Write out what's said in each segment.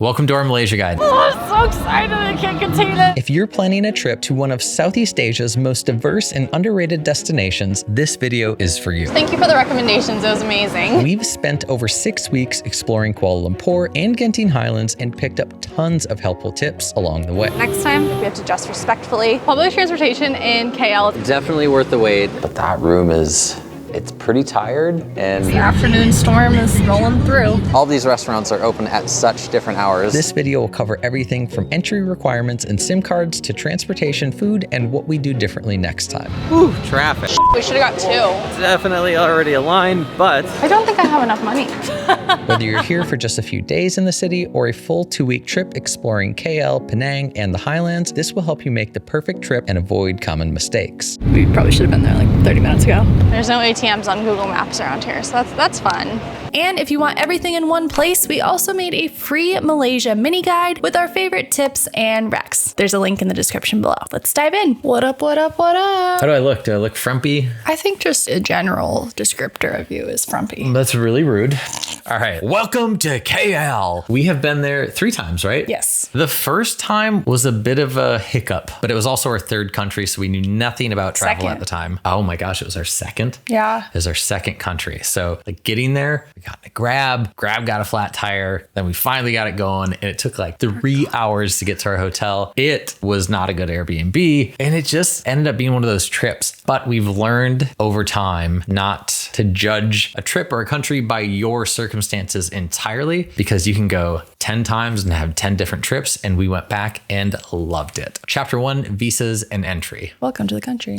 Welcome to our Malaysia Guide. Oh, I'm so excited, I can't contain it. If you're planning a trip to one of Southeast Asia's most diverse and underrated destinations, this video is for you. Thank you for the recommendations, it was amazing. We've spent over 6 weeks exploring Kuala Lumpur and Genting Highlands and picked up tons of helpful tips along the way. Next time, we have to dress respectfully. Public transportation in KL. Definitely worth the wait, but that room it's pretty tired, and The afternoon storm is rolling through. all these restaurants are open at such different hours. This video will cover everything from entry requirements and SIM cards to transportation, food, and what we do differently next time. Whew, traffic. We should have got two. Definitely already a line, but I don't think I have enough money. Whether you're here for just a few days in the city or a full 2-week trip exploring KL, Penang, and the Highlands, this will help you make the perfect trip and avoid common mistakes. We probably should have been there like 30 minutes ago. There's no ATMs on Google Maps around here, so that's fun. And if you want everything in one place, we also made a free Malaysia mini guide with our favorite tips and recs. There's a link in the description below. Let's dive in. What up, what up, what up? How do I look? Do I look frumpy? I think just a general descriptor of you is frumpy. That's really rude. All right, welcome to KL. We have been there 3 times, right? Yes. The first time was a bit of a hiccup, but it was also our 3rd country, so we knew nothing about travel Second. at the time. Oh my gosh, it was our 2nd? Yeah. It was our 2nd country. So like getting there, we got in a Grab got a flat tire, then we finally got it going, and it took like 3 hours to get to our hotel. It was not a good Airbnb, and it just ended up being one of those trips. But we've learned over time not to judge a trip or a country by your circumstances entirely, because you can go 10 times and have 10 different trips, and we went back and loved it. Chapter 1, visas and entry. Welcome to the country.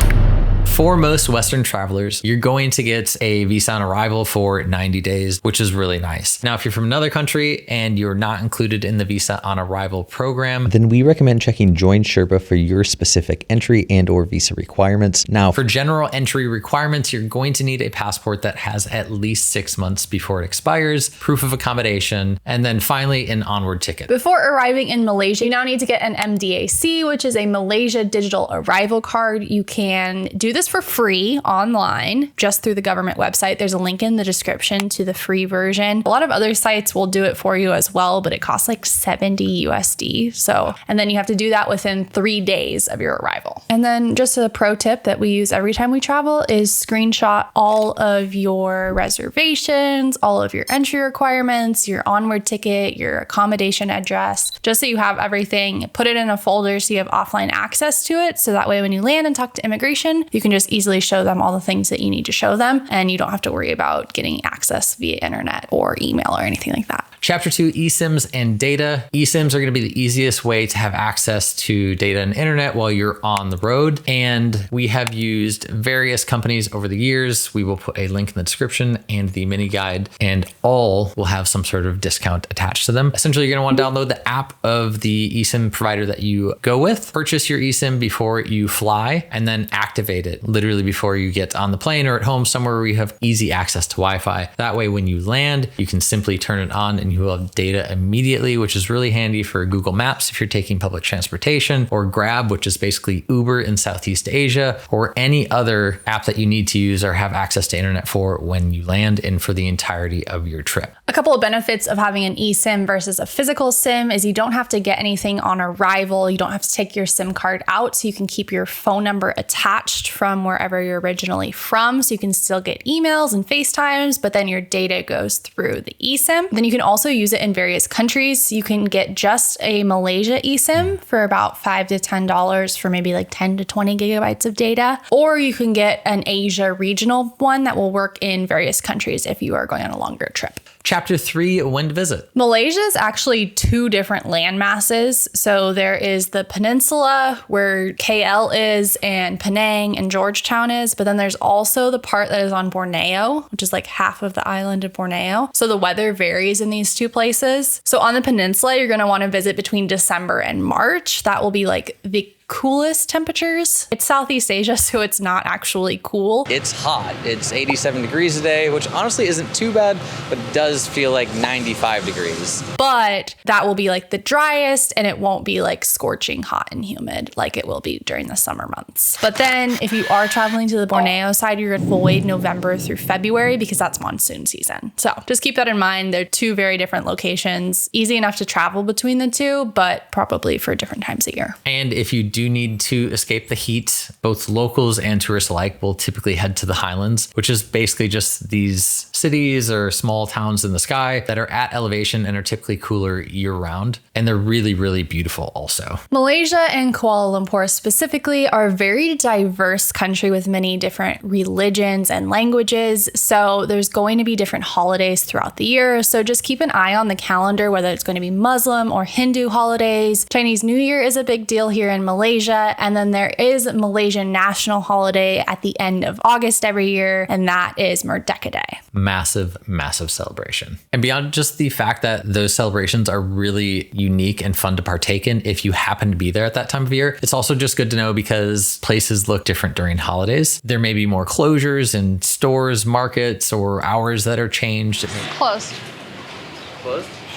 For most Western travelers, you're going to get a visa on arrival for 90 days, which is really nice. Now, if you're from another country and you're not included in the visa on arrival program, Then we recommend checking Join Sherpa for your specific entry and or visa requirements. Now, for general entry requirements, you're going to need a passport that has at least 6 months before it expires, proof of accommodation, and then finally an onward ticket. Before arriving in Malaysia, you now need to get an MDAC, which is a Malaysia Digital Arrival Card. You can do this for free online, just through the government website. There's a link in the description to the free version. A lot of other sites will do it for you as well, but it costs like 70 USD. So, and then you have to do that within 3 days of your arrival. And then just a pro tip that we use every time we travel is screenshot all of your reservations, all of your entry requirements, your onward ticket, your accommodation address, just so you have everything. Put it in a folder so you have offline access to it. So that way when you land and talk to immigration, you can just easily show them all the things that you need to show them, and you don't have to worry about getting access via internet or email or anything like that. Chapter 2, eSIMs and data. eSIMs are going to be the easiest way to have access to data and internet while you're on the road. And we have used various companies over the years. We will put a link in the description and the mini guide, and all will have some sort of discount attached to them. Essentially, you're going to want to download the app of the eSIM provider that you go with, purchase your eSIM before you fly, and then activate it literally before you get on the plane or at home somewhere where you have easy access to Wi-Fi. That way, when you land, you can simply turn it on and you will have data immediately, which is really handy for Google Maps if you're taking public transportation, or Grab, which is basically Uber in Southeast Asia, or any other app that you need to use or have access to internet for when you land and for the entirety of your trip. A couple of benefits of having an eSIM versus a physical SIM is you don't have to get anything on arrival. You don't have to take your SIM card out, so you can keep your phone number attached from wherever you're originally from. So you can still get emails and FaceTimes, but then your data goes through the eSIM. Then you can also use it in various countries. You can get just a Malaysia eSIM for about $5 to $10 for maybe like 10 to 20 gigabytes of data. Or you can get an Asia regional one that will work in various countries if you are going on a longer trip. Chapter 3, when to visit. Malaysia is actually 2 different land masses. So there is the peninsula where KL is and Penang and Georgetown is, but then there's also the part that is on Borneo, which is like half of the island of Borneo. So the weather varies in these 2 places. So on the peninsula, you're going to want to visit between December and March. That will be like the coolest temperatures. It's Southeast Asia, so it's not actually cool. It's hot. It's 87 degrees a day, which honestly isn't too bad, but it does feel like 95 degrees. But that will be like the driest, and it won't be like scorching hot and humid like it will be during the summer months. But then if you are traveling to the Borneo side, you're going to avoid November through February because that's monsoon season. So just keep that in mind. They're two very different locations. Easy enough to travel between the two, but probably for different times of year. And if you do need to escape the heat, both locals and tourists alike will typically head to the Highlands, which is basically just these cities or small towns in the sky that are at elevation and are typically cooler year round. And they're really, really beautiful also. Malaysia and Kuala Lumpur specifically are a very diverse country with many different religions and languages. So there's going to be different holidays throughout the year. So just keep an eye on the calendar, whether it's going to be Muslim or Hindu holidays. Chinese New Year is a big deal here in Malaysia. And then there is Malaysian national holiday at the end of August every year, and that is Merdeka Day. Massive, massive celebration. And beyond just the fact that those celebrations are really unique and fun to partake in if you happen to be there at that time of year, it's also just good to know because places look different during holidays. There may be more closures in stores, markets, or hours that are changed. Closed.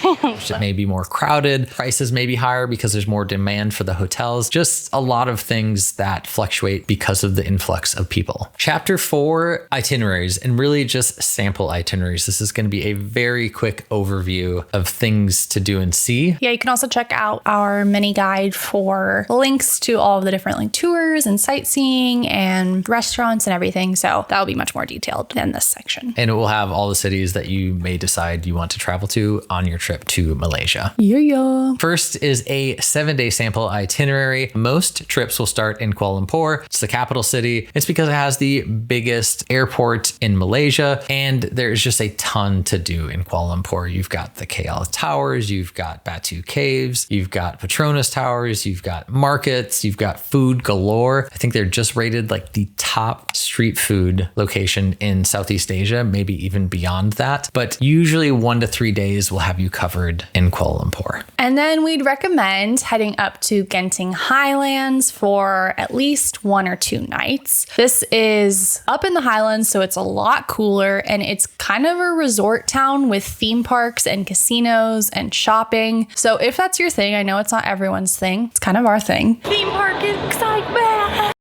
It may be more crowded. Prices may be higher because there's more demand for the hotels. Just a lot of things that fluctuate because of the influx of people. Chapter 4, itineraries, and really just sample itineraries. This is going to be a very quick overview of things to do and see. Yeah, you can also check out our mini guide for links to all of the different like tours and sightseeing and restaurants and everything. So that'll be much more detailed than this section. And it will have all the cities that you may decide you want to travel to on your trip to Malaysia. Yeah. First is a 7-day sample itinerary. Most trips will start in Kuala Lumpur. It's the capital city. It's because it has the biggest airport in Malaysia, and there's just a ton to do in Kuala Lumpur. You've got the KL Towers, you've got Batu Caves, you've got Petronas Towers, you've got markets, you've got food galore. I think they're just rated like the top street food location in Southeast Asia, maybe even beyond that. But usually 1 to 3 days will have you covered in Kuala Lumpur. And then we'd recommend heading up to Genting Highlands for at least 1 or 2 nights. This is up in the Highlands, so it's a lot cooler, and it's kind of a resort town with theme parks and casinos and shopping. So if that's your thing, I know it's not everyone's thing. It's kind of our thing. Theme park excitement!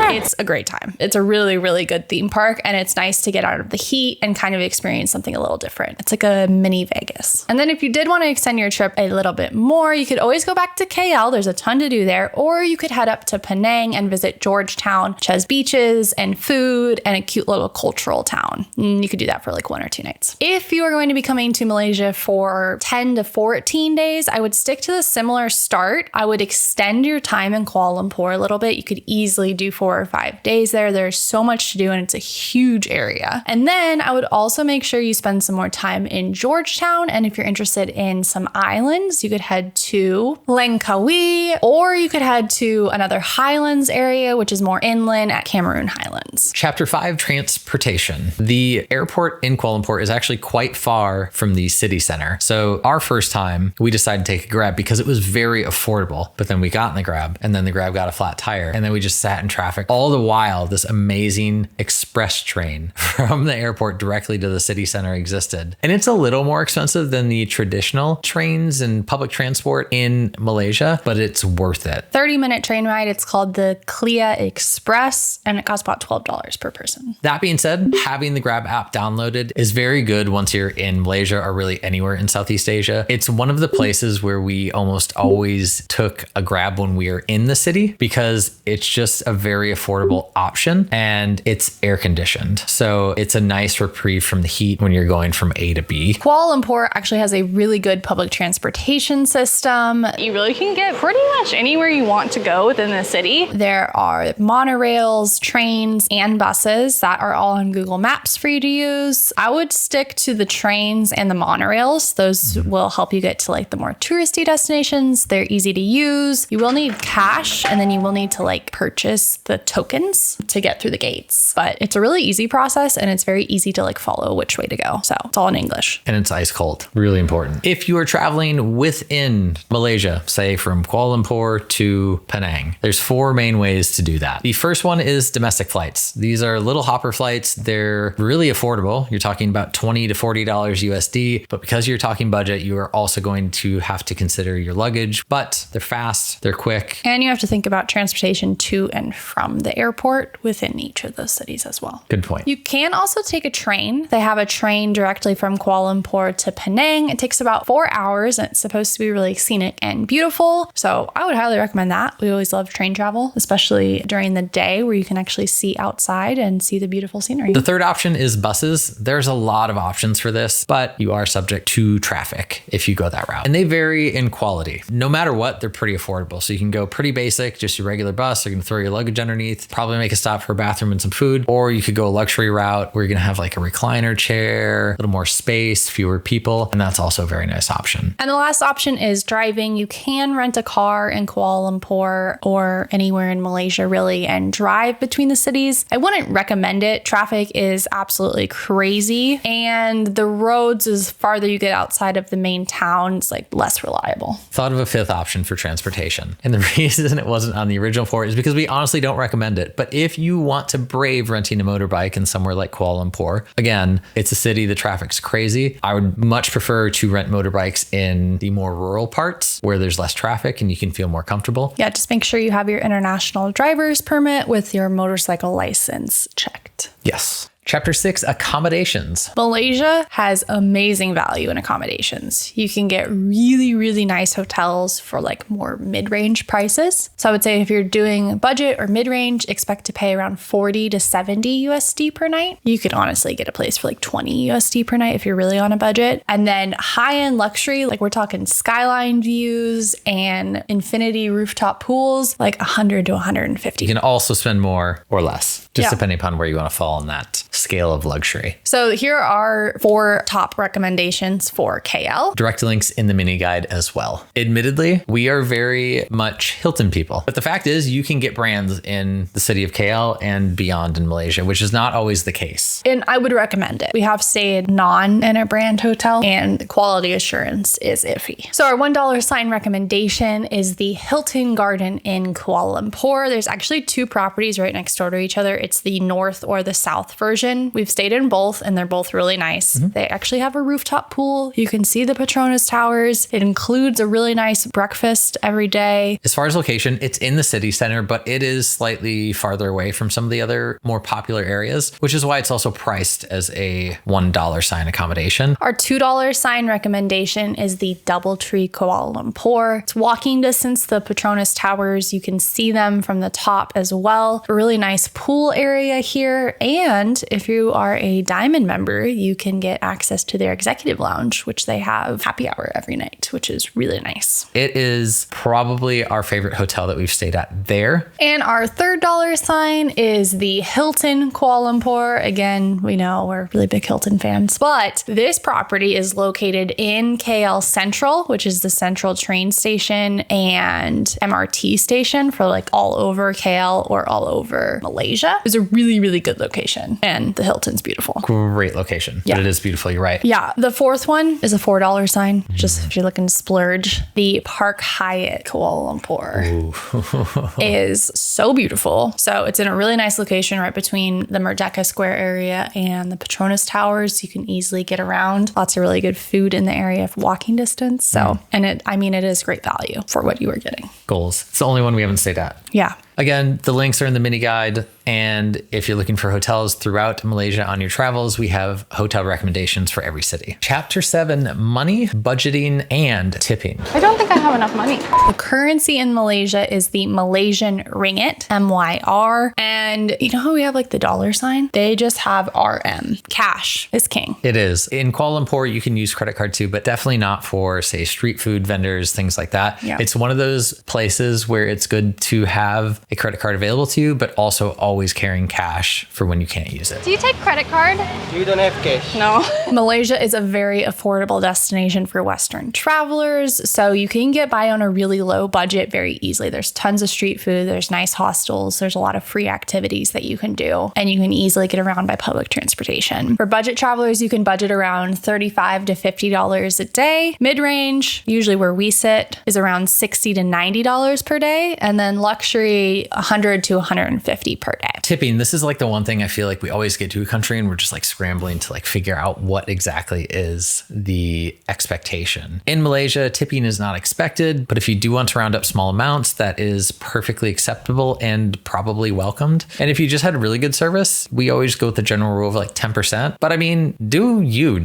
It's a great time. It's a really, really good theme park, and it's nice to get out of the heat and kind of experience something a little different. It's like a mini Vegas. And then if you did want to extend your trip a little bit more, you could always go back to KL. There's a ton to do there. Or you could head up to Penang and visit Georgetown, which has beaches and food and a cute little cultural town. And you could do that for like 1 or 2 nights. If you are going to be coming to Malaysia for 10 to 14 days, I would stick to the similar start. I would extend your time in Kuala Lumpur a little bit. You could easily do 4 or 5 days there. There's so much to do, and it's a huge area. And then I would also make sure you spend some more time in Georgetown. And if you're interested in some islands, you could head to Langkawi, or you could head to another highlands area, which is more inland at Cameroon Highlands. Chapter 5, transportation. The airport in Kuala Lumpur is actually quite far from the city center. So our first time, we decided to take a Grab because it was very affordable. But then we got in the Grab, and then the Grab got a flat tire, and then we just sat in traffic. All the while, this amazing express train from the airport directly to the city center existed. And it's a little more expensive than the traditional trains and public transport in Malaysia, but it's worth it. 30-minute train ride. It's called the Clia Express, and it costs about $12 per person. That being said, having the Grab app downloaded is very good once you're in Malaysia or really anywhere in Southeast Asia. It's one of the places where we almost always took a Grab when we are in the city because it's just a very affordable option and it's air conditioned. So it's a nice reprieve from the heat when you're going from A to B. Kuala Lumpur actually has a really good public transportation system. You really can get pretty much anywhere you want to go within the city. There are monorails, trains, and buses that are all on Google Maps for you to use. I would stick to the trains and the monorails. Those will help you get to like the more touristy destinations. They're easy to use. You will need cash, and then you will need to like purchase the tokens to get through the gates. But it's a really easy process and it's very easy to like follow which way to go. So it's all in English. And it's ice cold. Really important. If you are traveling within Malaysia, say from Kuala Lumpur to Penang, there's 4 main ways to do that. The first one is domestic flights. These are little hopper flights. They're really affordable. You're talking about $20 to $40 USD, but because you're talking budget, you are also going to have to consider your luggage, but they're fast, they're quick. And you have to think about transportation to and from the airport within each of those cities as well. Good point. You can also take a train. They have a train directly from Kuala Lumpur to Penang. It takes about 4 hours and it's supposed to be really scenic and beautiful. So I would highly recommend that. We always love train travel, especially during the day where you can actually see outside and see the beautiful scenery. The third option is buses. There's a lot of options for this, but you are subject to traffic if you go that route. And they vary in quality. No matter what, they're pretty affordable. So you can go pretty basic, just your regular bus. You're going to throw your luggage underneath, probably make a stop for a bathroom and some food. Or you could go a luxury route where you're going to have like a recliner chair, a little more space, fewer people. And that's also a very nice option. And the last option is driving. You can rent a car in Kuala Lumpur or anywhere in Malaysia really and drive between the cities. I wouldn't recommend it. Traffic is absolutely crazy. And the roads, as farther you get outside of the main town, it's like less reliable. Thought of a fifth option for transportation. And the reason it wasn't on the original 4 is because we honestly don't recommend it. But if you want to brave renting a motorbike in somewhere like Kuala Lumpur, again, it's a city, the traffic's crazy. I would much prefer to rent motorbikes in the more rural parts where there's less traffic and you can feel more comfortable. Yeah, just make sure you have your international driver's permit with your motorcycle license checked. Yes. Chapter 6, accommodations. Malaysia has amazing value in accommodations. You can get really, really nice hotels for like more mid-range prices. So I would say if you're doing budget or mid-range, expect to pay around 40 to 70 USD per night. You could honestly get a place for like 20 USD per night if you're really on a budget. And then high-end luxury, like we're talking skyline views and infinity rooftop pools, like 100 to 150. You can also spend more or less, just depending upon where you want to fall in that scale of luxury. So here are 4 top recommendations for KL. Direct links in the mini guide as well. Admittedly, we are very much Hilton people, but the fact is you can get brands in the city of KL and beyond in Malaysia, which is not always the case. And I would recommend it. We have stayed non in a brand hotel and the quality assurance is iffy. So our $1 sign recommendation is the Hilton Garden in Kuala Lumpur. There's actually 2 properties right next door to each other. It's the north or the south version. We've stayed in both and they're both really nice. They actually have a rooftop pool. You can see the Petronas Towers. It includes a really nice breakfast every day. As far as location, it's in the city center, but it is slightly farther away from some of the other more popular areas, which is why it's also priced as a $1 sign accommodation. Our $2 sign recommendation is the Doubletree Kuala Lumpur. It's walking distance to the Petronas Towers. You can see them from the top as well. A really nice pool area here. And if you are a Diamond member, you can get access to their executive lounge, which they have happy hour every night, which is really nice. It is probably our favorite hotel that we've stayed at there. And our $3 sign is the Hilton Kuala Lumpur. Again, we know we're really big Hilton fans, but this property is located in KL Central, which is the central train station and MRT station for like all over KL or all over Malaysia. It's a really, really good location. And the Hilton's beautiful. Great location, but it is beautiful. You're right. Yeah. The 4th one is a $4 sign. Just if you're looking to splurge, the Park Hyatt Kuala Lumpur is so beautiful. So it's in a really nice location right between the Merdeka Square area and the Petronas Towers. You can easily get around. Lots of really good food in the area of walking distance. So, and it is great value for what you are getting. Goals. It's the only one we haven't stayed at. Yeah. Again, the links are in the mini guide. And if you're looking for hotels throughout Malaysia on your travels, we have hotel recommendations for every city. Chapter 7, money, budgeting, and tipping. I don't think I have enough money. The currency in Malaysia is the Malaysian ringgit, MYR. And you know how we have like the dollar sign? They just have RM. Cash is king. It is. In Kuala Lumpur, you can use credit card too, but definitely not for, say, street food vendors, things like that. Yeah. It's one of those places where it's good to have a credit card available to you, but also always carrying cash for when you can't use it. Do you take credit card? You don't have cash. No. Malaysia is a very affordable destination for Western travelers, so you can get by on a really low budget very easily. There's tons of street food, there's nice hostels, there's a lot of free activities that you can do, and you can easily get around by public transportation. For budget travelers, you can budget around $35 to $50 a day. Mid-range, usually where we sit, is around $60 to $90 per day, and then luxury, $100 to $150 per day. Tipping, this is like the one thing I feel like we always get to a country and we're just like scrambling to like figure out what exactly is the expectation. In Malaysia, tipping is not expected, but if you do want to round up small amounts, that is perfectly acceptable and probably welcomed. And if you just had really good service, we always go with the general rule of like 10%. But I mean, do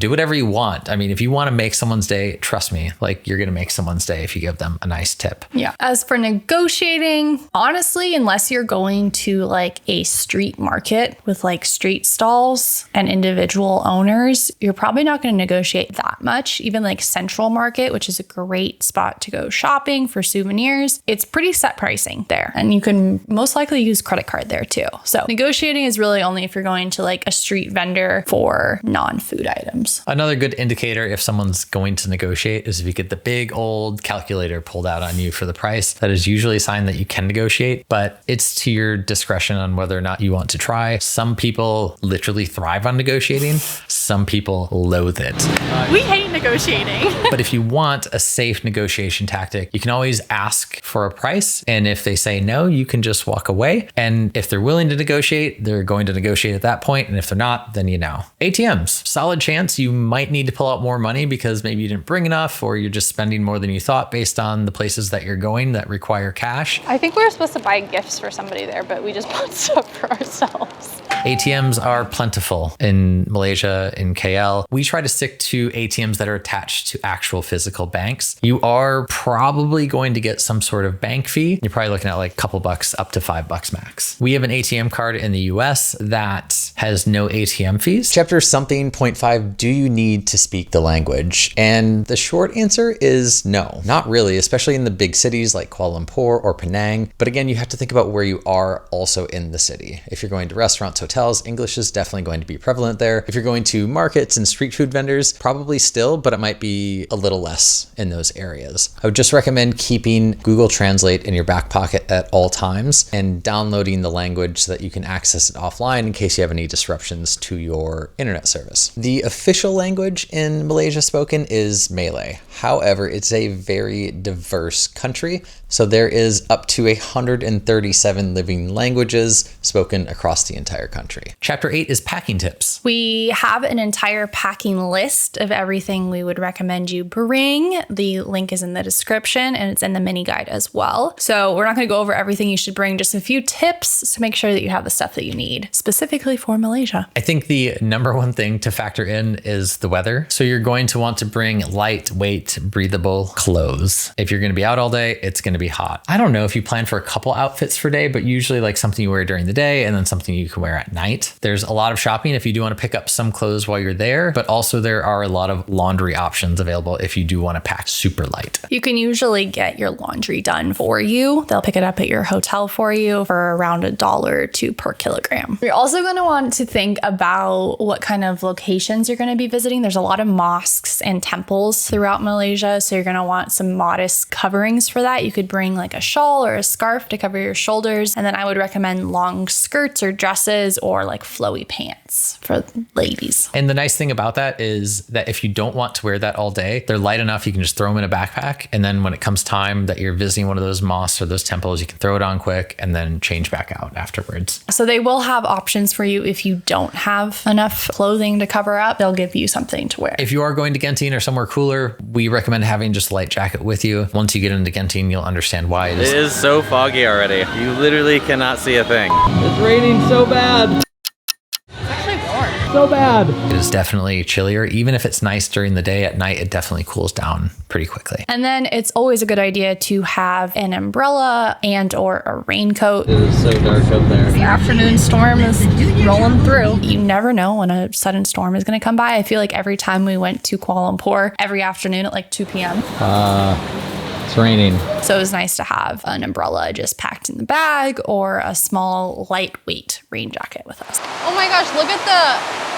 whatever you want. I mean, if you want to make someone's day, trust me, like you're going to make someone's day if you give them a nice tip. Yeah. As for negotiating, honestly, unless you're going to like a street market with like street stalls and individual owners, you're probably not going to negotiate that much. Even like Central Market, which is a great spot to go shopping for souvenirs, it's pretty set pricing there. And you can most likely use credit card there too. So negotiating is really only if you're going to like a street vendor for non-food items. Another good indicator if someone's going to negotiate is if you get the big old calculator pulled out on you for the price. That is usually a sign that you can negotiate, but it's to your discretion on whether or not you want to try. Some people literally thrive on negotiating. Some people loathe it. We hate negotiating. But if you want a safe negotiation tactic, you can always ask for a price. And if they say no, you can just walk away. And if they're willing to negotiate, they're going to negotiate at that point. And if they're not, then you know. ATMs, solid chance you might need to pull out more money because maybe you didn't bring enough or you're just spending more than you thought based on the places that you're going that require cash. I think we were supposed to buy gifts for somebody there, but we just bought stuff for ourselves. ATMs are plentiful in Malaysia, in KL. We try to stick to ATMs that are attached to actual physical banks. You are probably going to get some sort of bank fee. You're probably looking at like a couple bucks up to $5 max. We have an ATM card in the US that has no ATM fees. Chapter something, point 5, do you need to speak the language? And the short answer is no, not really, especially in the big cities like Kuala Lumpur or Penang. But again, you have to think about where you are also in the city. If you're going to restaurants, hotels, English is definitely going to be prevalent there. If you're going to markets and street food vendors, probably still, but it might be a little less in those areas. I would just recommend keeping Google Translate in your back pocket at all times and downloading the language so that you can access it offline in case you have any disruptions to your internet service. The official language in Malaysia spoken is Malay. However, it's a very diverse country, so there is up to 137 living languages spoken across the entire country. Chapter 8 is packing tips. We have an entire packing list of everything we would recommend you bring. The link is in the description and it's in the mini guide as well. So we're not going to go over everything you should bring, just a few tips to make sure that you have the stuff that you need specifically for Malaysia. I think the number one thing to factor in is the weather. So you're going to want to bring lightweight, breathable clothes. If you're going to be out all day, it's going to be hot. I don't know if you plan for a couple outfits per day, but usually like something you wear during the day and then something you can wear at night. There's a lot of shopping if you do want to pick up some clothes while you're there, but also there are a lot of laundry options available if you do want to pack super light. You can usually get your laundry done for you. They'll pick it up at your hotel for you for around $1 or $2 per kilogram. You're also going to want to think about what kind of locations you're going to be visiting. There's a lot of mosques and temples throughout Malaysia, so you're going to want some modest coverings for that. You could bring like a shawl or a scarf to cover your shoulders, and then I would recommend long skirts or dresses or like flowy pants for ladies. And the nice thing about that is that if you don't want to wear that all day, they're light enough you can just throw them in a backpack, and then when it comes time that you're visiting one of those mosques or those temples, you can throw it on quick and then change back out afterwards. So they will have options for you if you don't have enough clothing to cover up. They'll give you something to wear. If you are going to Genting or somewhere cooler, we recommend having just a light jacket with you. Once you get into Genting, you'll understand why it is. It is so foggy already. You literally cannot see a thing. It's raining so bad. So bad. It is definitely chillier. Even if it's nice during the day, at night, it definitely cools down pretty quickly. And then it's always a good idea to have an umbrella and or a raincoat. It is so dark up there. The afternoon storm is rolling through. You never know when a sudden storm is going to come by. I feel like every time we went to Kuala Lumpur, every afternoon at like 2 p.m. It's raining. So it was nice to have an umbrella just packed in the bag or a small lightweight rain jacket with us. Oh my gosh, look at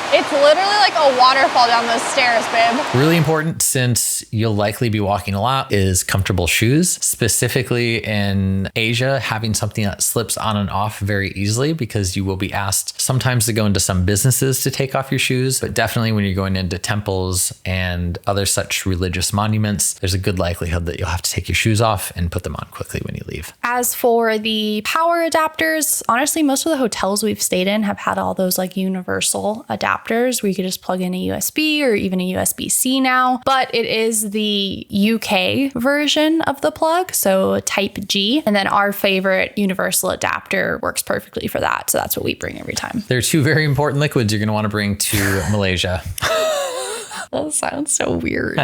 it's literally like a waterfall down those stairs, babe. Really important, since you'll likely be walking a lot, is comfortable shoes. Specifically in Asia, having something that slips on and off very easily, because you will be asked sometimes to go into some businesses to take off your shoes, but definitely when you're going into temples and other such religious monuments, there's a good likelihood that you'll have to take your shoes off and put them on quickly when you leave. As for the power adapters, honestly, most of the hotels we've stayed in have had all those like universal adapters where you could just plug in a USB or even a USB-C now, but it is the UK version of the plug, so Type G, and then our favorite universal adapter works perfectly for that, so that's what we bring every time. There are two very important liquids you're going to want to bring to Malaysia. That sounds so weird.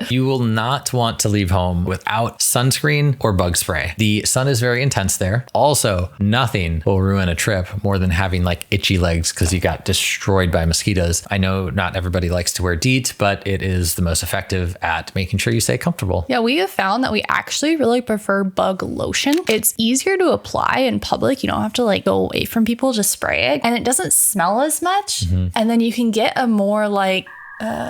You will not want to leave home without sunscreen or bug spray. The sun is very intense there. Also, nothing will ruin a trip more than having like itchy legs because you got destroyed by mosquitoes. I know not everybody likes to wear DEET, but it is the most effective at making sure you stay comfortable. Yeah, we have found that we actually really prefer bug lotion. It's easier to apply in public. You don't have to like go away from people, just spray it. And it doesn't smell as much. And then you can get a more like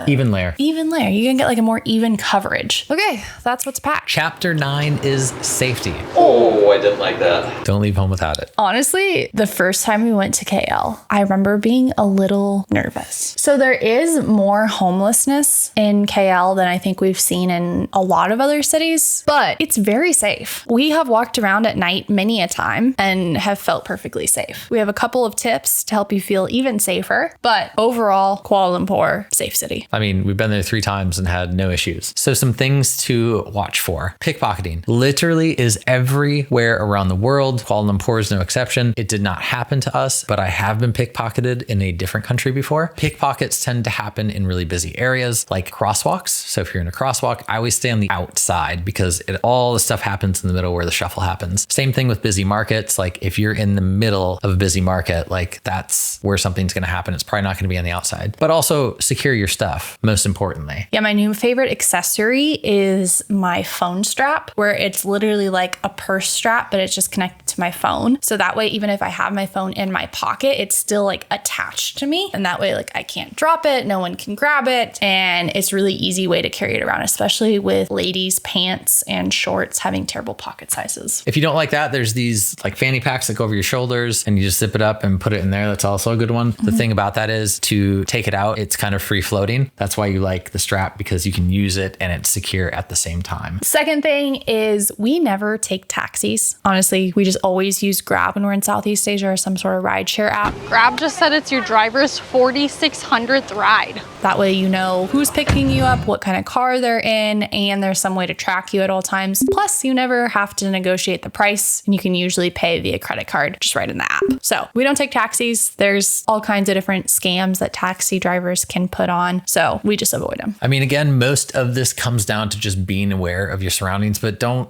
even layer. You can get like a more even coverage. Okay, that's what's packed. Chapter 9 is safety. Oh, I didn't like that. Don't leave home without it. Honestly, the first time we went to KL, I remember being a little nervous. So there is more homelessness in KL than I think we've seen in a lot of other cities, but it's very safe. We have walked around at night many a time and have felt perfectly safe. We have a couple of tips to help you feel even safer, but overall, Kuala Lumpur, safe city. I mean, we've been there 3 times and had no issues. So some things to watch for. Pickpocketing literally is everywhere around the world. Kuala Lumpur is no exception. It did not happen to us, but I have been pickpocketed in a different country before. Pickpockets tend to happen in really busy areas like crosswalks. So if you're in a crosswalk, I always stay on the outside because all the stuff happens in the middle where the shuffle happens. Same thing with busy markets. Like if you're in the middle of a busy market, like that's where something's going to happen. It's probably not going to be on the outside, but also secure your stuff, most importantly. Yeah, my new favorite accessory is my phone strap, where it's literally like a purse strap, but it's just connected to my phone. So that way, even if I have my phone in my pocket, it's still like attached to me. And that way, like I can't drop it, no one can grab it. And it's a really easy way to carry it around, especially with ladies' pants and shorts having terrible pocket sizes. If you don't like that, there's these like fanny packs that go over your shoulders and you just zip it up and put it in there. That's also a good one. The thing about that is to take it out, it's kind of free floating. That's why you like the strap, because you can use it and it's secure at the same time. Second thing is we never take taxis. Honestly, we just always use Grab when we're in Southeast Asia or some sort of rideshare app. Grab just said it's your driver's 4,600th ride. That way you know who's picking you up, what kind of car they're in, and there's some way to track you at all times. Plus, you never have to negotiate the price, and you can usually pay via credit card just right in the app. So we don't take taxis. There's all kinds of different scams that taxi drivers can put on. So we just avoid them. I mean, again, most of this comes down to just being aware of your surroundings, but don't,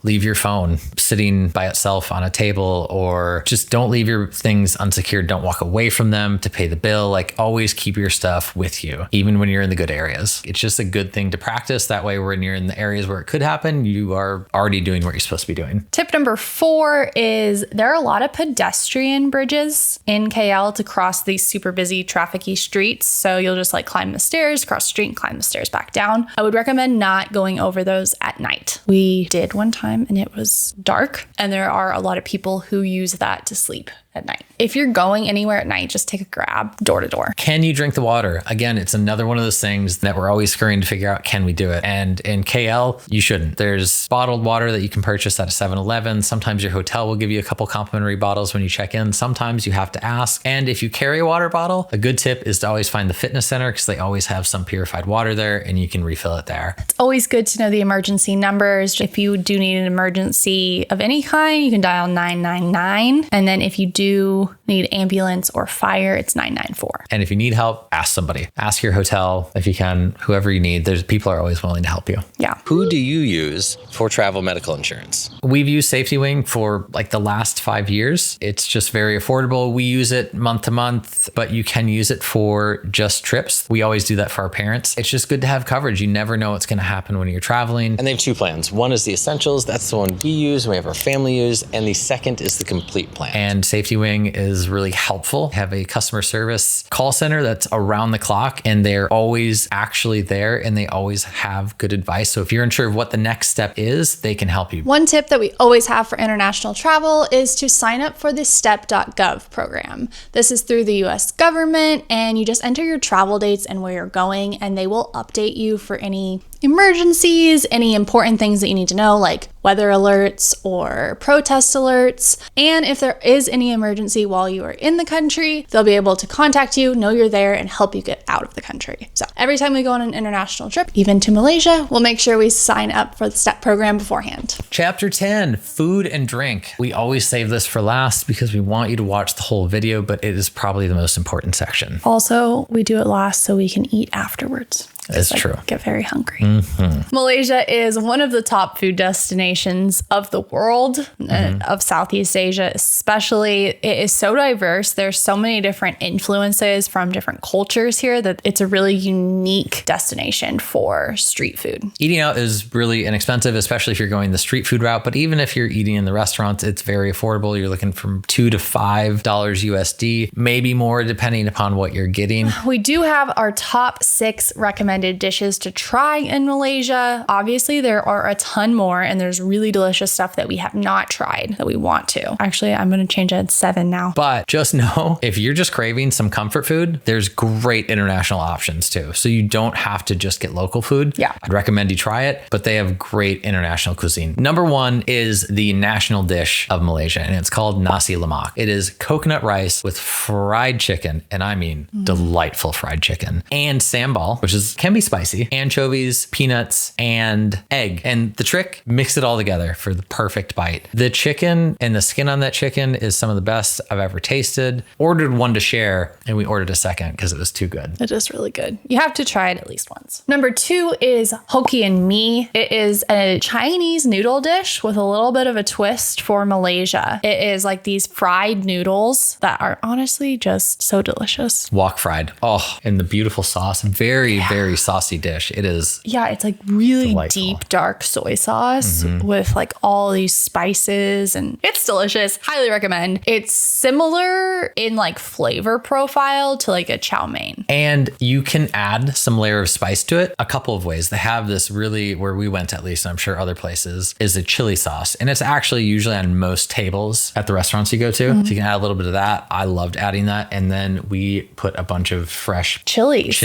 leave your phone sitting by itself on a table, or just don't leave your things unsecured. Don't walk away from them to pay the bill. Like always keep your stuff with you, even when you're in the good areas. It's just a good thing to practice. That way, when you're in the areas where it could happen, you are already doing what you're supposed to be doing. Tip number 4 is there are a lot of pedestrian bridges in KL to cross these super busy trafficy streets. So you'll just like climb the stairs, cross the street, and climb the stairs back down. I would recommend not going over those at night. We did one time and it was dark, and there are a lot of people who use that to sleep at night. If you're going anywhere at night, just take a Grab door to door. Can you drink the water? Again, it's another one of those things that we're always scurrying to figure out, can we do it? And in KL, you shouldn't. There's bottled water that you can purchase at a 7-Eleven. Sometimes your hotel will give you a couple complimentary bottles when you check in. Sometimes you have to ask. And if you carry a water bottle, a good tip is to always find the fitness center, because they always have some purified water there and you can refill it there. It's always good to know the emergency numbers. If you do need an emergency of any kind, you can dial 999. And then if you do do need ambulance or fire, it's 994. And if you need help, ask somebody. Ask your hotel if you can, whoever you need. There's people are always willing to help you. Yeah. Who do you use for travel medical insurance? We've used Safety Wing for like the last 5 years. It's just very affordable. We use it month to month, but you can use it for just trips. We always do that for our parents. It's just good to have coverage. You never know what's going to happen when you're traveling. And they have two plans. One is the essentials. That's the one we use and we have our family use. And the second is the complete plan. And Safety Wing is really helpful. They have a customer service call center that's around the clock, and they're always actually there, and they always have good advice. So if you're unsure of what the next step is, they can help you. One tip that we always have for international travel is to sign up for the step.gov program. This is through the US government, and you just enter your travel dates and where you're going, and they will update you for any emergencies, any important things that you need to know, like weather alerts or protest alerts. And if there is any emergency while you are in the country, they'll be able to contact you, know you're there, and help you get out of the country. So every time we go on an international trip, even to Malaysia, we'll make sure we sign up for the STEP program beforehand. Chapter 10, food and drink. We always save this for last because we want you to watch the whole video, but it is probably the most important section. Also, we do it last so we can eat afterwards. That's true. Get very hungry. Malaysia is one of the top food destinations of the world, of Southeast Asia especially. It is so diverse. There's so many different influences from different cultures here that it's a really unique destination for street food. Eating out is really inexpensive, especially if you're going the street food route. But even if you're eating in the restaurants, it's very affordable. You're looking from $2 to $5 USD, maybe more depending upon what you're getting. We do have our top 6 recommended dishes to try in Malaysia. Obviously, there are a ton more, and there's really delicious stuff that we have not tried that we want to. Actually, I'm going to change it to 7 now. But just know, if you're just craving some comfort food, there's great international options too. So you don't have to just get local food. Yeah. I'd recommend you try it, but they have great international cuisine. Number 1 is the national dish of Malaysia, and it's called nasi lemak. It is coconut rice with fried chicken, and I mean delightful fried chicken, and sambal, which can be spicy, anchovies, peanuts, and egg. And the trick, mix it all together for the perfect bite. The chicken and the skin on that chicken is some of the best I've ever tasted. Ordered one to share, and we ordered a second because it was too good. It is really good. You have to try it at least once. Number 2 is Hokkien mee. It is a Chinese noodle dish with a little bit of a twist for Malaysia. It is like these fried noodles that are honestly just so delicious. Wok fried. Oh, and the beautiful sauce. Very saucy dish. It is. Yeah, it's like really delightful. Deep, dark soy sauce with like all these spices, and it's delicious. Highly recommend. It's similar in like flavor profile to like a chow mein. And you can add some layer of spice to it a couple of ways. They have this really, where we went at least, and I'm sure other places, is a chili sauce. And it's actually usually on most tables at the restaurants you go to. So you can add a little bit of that. I loved adding that. And then we put a bunch of fresh chilies.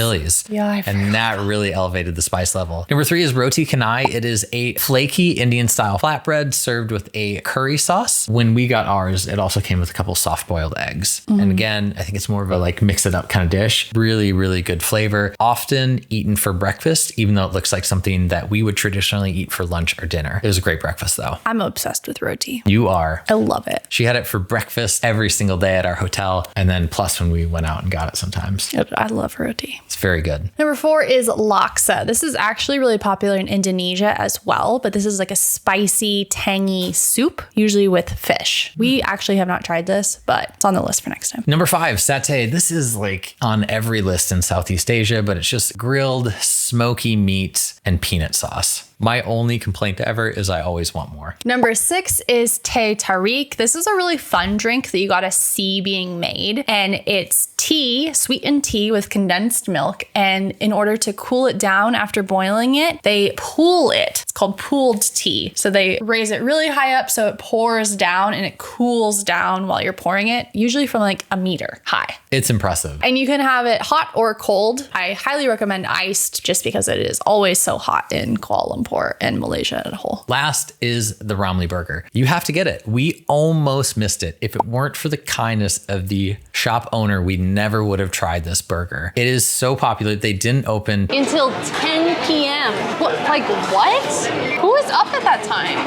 Yeah, and that really elevated the spice level. Number 3 is roti canai. It is a flaky Indian style flatbread served with a curry sauce. When we got ours, it also came with a couple soft boiled eggs. And again, I think it's more of a like mix it up kind of dish. Really, really good flavor. Often eaten for breakfast, even though it looks like something that we would traditionally eat for lunch or dinner. It was a great breakfast though. I'm obsessed with roti. You are. I love it. She had it for breakfast every single day at our hotel. And then plus when we went out and got it sometimes. I love roti. It's very good. Number 4 is laksa. This is actually really popular in Indonesia as well, but this is like a spicy, tangy soup, usually with fish. We actually have not tried this, but it's on the list for next time. Number 5, satay. This is like on every list in Southeast Asia, but it's just grilled, smoky meat and peanut sauce. My only complaint ever is I always want more. Number 6 is teh tarik. This is a really fun drink that you gotta see being made. And it's tea, sweetened tea with condensed milk. And in order to cool it down after boiling it, they pool it. It's called pooled tea. So they raise it really high up so it pours down and it cools down while you're pouring it, usually from like a meter high. It's impressive. And you can have it hot or cold. I highly recommend iced just because it is always so hot in Kuala Lumpur and Malaysia as a whole. Last is the Ramly burger. You have to get it. We almost missed it. If it weren't for the kindness of the shop owner, we never would have tried this burger. It is so popular. They didn't open Until 10 p.m. What? Like what? Who was up at that time?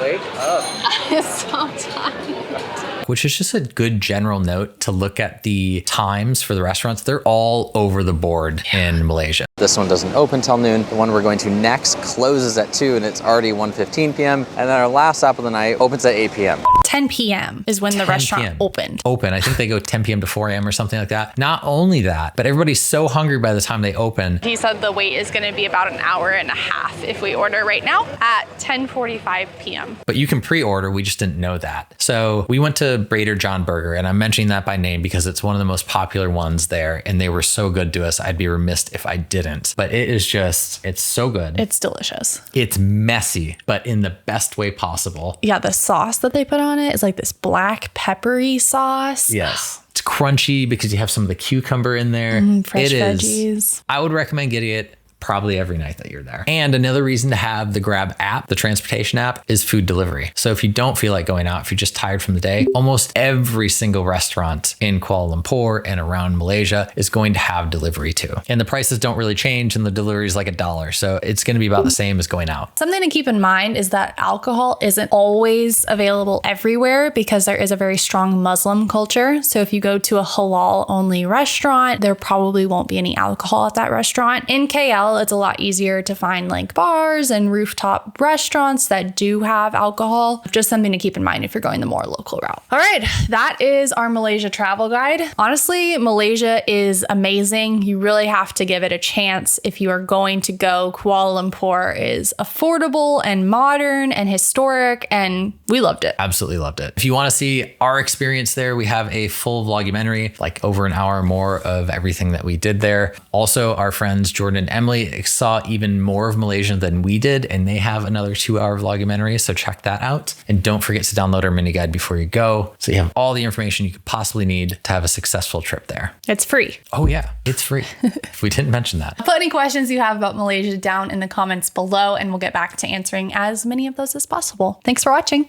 Wake up. I'm so tired. TikTok, which is just a good general note to look at the times for the restaurants. They're all over the board in Malaysia. This one doesn't open till noon. The one we're going to next closes at 2 and it's already 1:15 p.m. And then our last stop of the night opens at 8 p.m. 10 p.m. is when the restaurant opened. I think they go 10 p.m. to 4 a.m. or something like that. Not only that, but everybody's so hungry by the time they open. He said the wait is going to be about an hour and a half if we order right now at 10:45 p.m. But you can pre-order, we just didn't know that. So we went to Brader John Burger, and I'm mentioning that by name because it's one of the most popular ones there, and they were so good to us. I'd be remiss if I didn't. But it is just, it's so good. It's delicious. It's messy, but in the best way possible. Yeah, the sauce that they put on it is like this black peppery sauce. Yes. It's crunchy because you have some of the cucumber in there. Fresh veggies. I would recommend getting it probably every night that you're there. And another reason to have the Grab app, the transportation app, is food delivery. So if you don't feel like going out, if you're just tired from the day, almost every single restaurant in Kuala Lumpur and around Malaysia is going to have delivery too. And the prices don't really change and the delivery is like $1. So it's going to be about the same as going out. Something to keep in mind is that alcohol isn't always available everywhere because there is a very strong Muslim culture. So if you go to a halal only restaurant, there probably won't be any alcohol at that restaurant. In KL, it's a lot easier to find like bars and rooftop restaurants that do have alcohol. Just something to keep in mind if you're going the more local route. All right, that is our Malaysia travel guide. Honestly, Malaysia is amazing. You really have to give it a chance if you are going to go. Kuala Lumpur is affordable and modern and historic, and we loved it. Absolutely loved it. If you want to see our experience there, we have a full vlogumentary, like over an hour more of everything that we did there. Also, our friends Jordan and Emily saw even more of Malaysia than we did, and they have another 2-hour vlogumentary, so check that out. And don't forget to download our mini guide before you go, so you have all the information you could possibly need to have a successful trip there. It's free. Oh yeah, it's free. If we didn't mention that. Put any questions you have about Malaysia down in the comments below, and we'll get back to answering as many of those as possible. Thanks for watching.